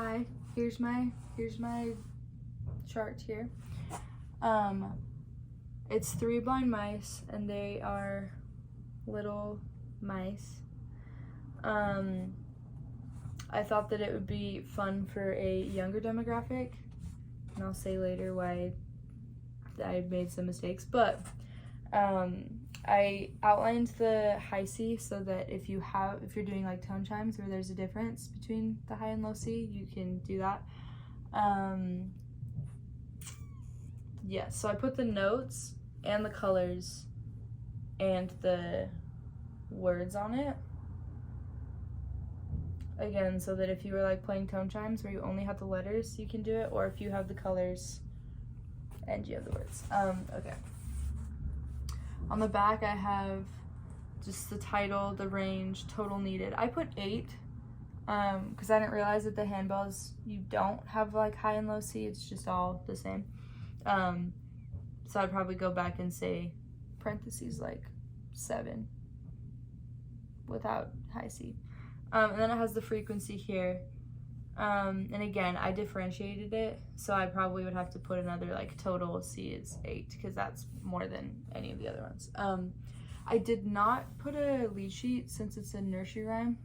Hi, here's my chart here. It's 3 blind mice, and they are little mice. I thought that it would be fun for a younger demographic, and I'll say later why I made some mistakes, but I outlined the high C so that if you're doing like tone chimes where there's a difference between the high and low C, you can do that. Yeah, so I put the notes and the colors and the words on it. Again, so that if you were like playing tone chimes where you only have the letters, you can do it, or if you have the colors and you have the words. Okay. On the back, I have just the title, the range, total needed. I put 8 because I didn't realize that the handbells, you don't have like high and low C, it's just all the same. So I'd probably go back and say parentheses like 7 without high C. And then it has the frequency here. And again, I differentiated it, so I probably would have to put another like total C is 8 because that's more than any of the other ones. I did not put a lead sheet since it's a nursery rhyme.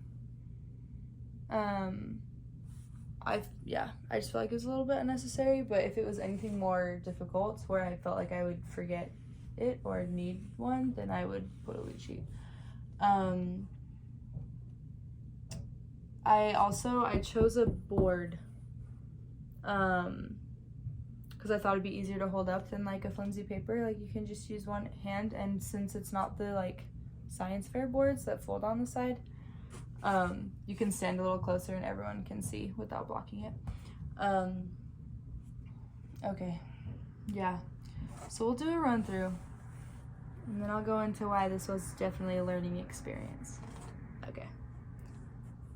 I just feel like it was a little bit unnecessary, but if it was anything more difficult where I felt like I would forget it or need one, then I would put a lead sheet. I chose a board because I thought it'd be easier to hold up than like a flimsy paper. Like you can just use one hand, and since it's not the like science fair boards that fold on the side, you can stand a little closer and everyone can see without blocking it. Okay, yeah, so we'll do a run through and then I'll go into why this was definitely a learning experience. Okay.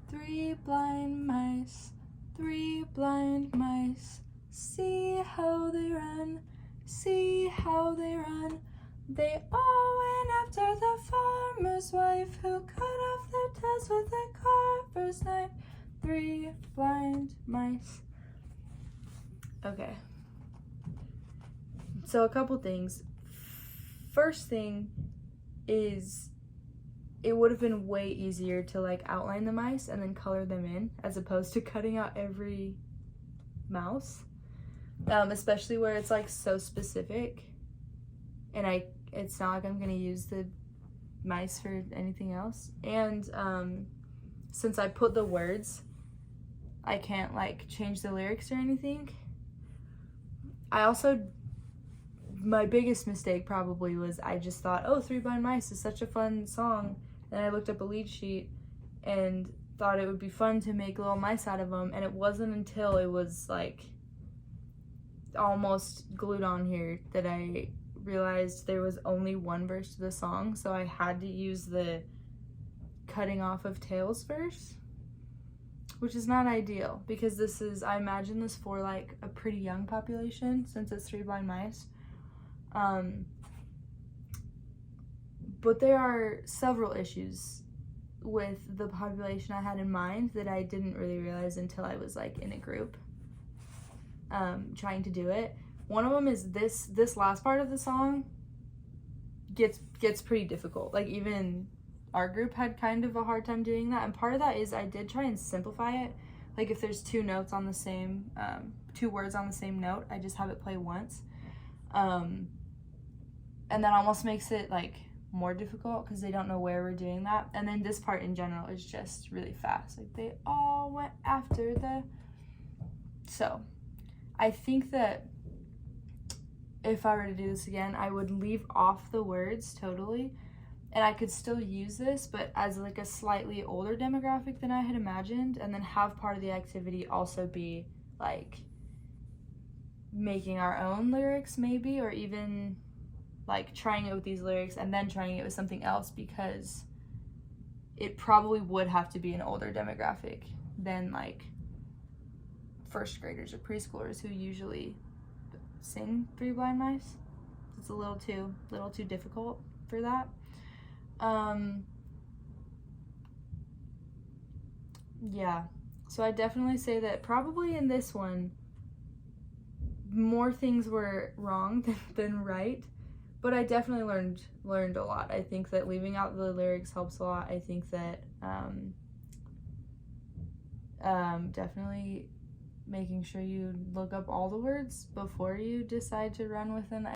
3 blind mice, 3 blind mice, see how they run, see how they run. They all went after the farmer's wife who cut off their tails with a carver's knife. 3 blind mice. Okay. So a couple things. First thing is it would have been way easier to like outline the mice and then color them in as opposed to cutting out every mouse, especially where it's like so specific and it's not like I'm gonna use the mice for anything else. And since I put the words, I can't like change the lyrics or anything. My biggest mistake probably was I just thought, oh, 3 Blind Mice is such a fun song. Then I looked up a lead sheet and thought it would be fun to make little mice out of them. And it wasn't until it was like almost glued on here that I realized there was only one verse to the song. So I had to use the cutting off of tails verse, which is not ideal because I imagine this for like a pretty young population since it's 3 Blind Mice. But there are several issues with the population I had in mind that I didn't really realize until I was like in a group trying to do it. One of them is this last part of the song gets pretty difficult. Like even our group had kind of a hard time doing that, and part of that is I did try and simplify it. Like if there's 2 notes on the same 2 words on the same note, I just have it play once. And that almost makes it like more difficult because they don't know where we're doing that. And then this part in general is just really fast. Like they all went after the... So I think that if I were to do this again, I would leave off the words totally. And I could still use this, but as like a slightly older demographic than I had imagined. And then have part of the activity also be like making our own lyrics maybe, or even like trying it with these lyrics and then trying it with something else, because it probably would have to be an older demographic than like first graders or preschoolers who usually sing 3 Blind Mice. It's a little too difficult for that. Yeah, So I definitely say that probably in this one, more things were wrong than right, but I definitely learned a lot. I think that leaving out the lyrics helps a lot. I think that definitely making sure you look up all the words before you decide to run with an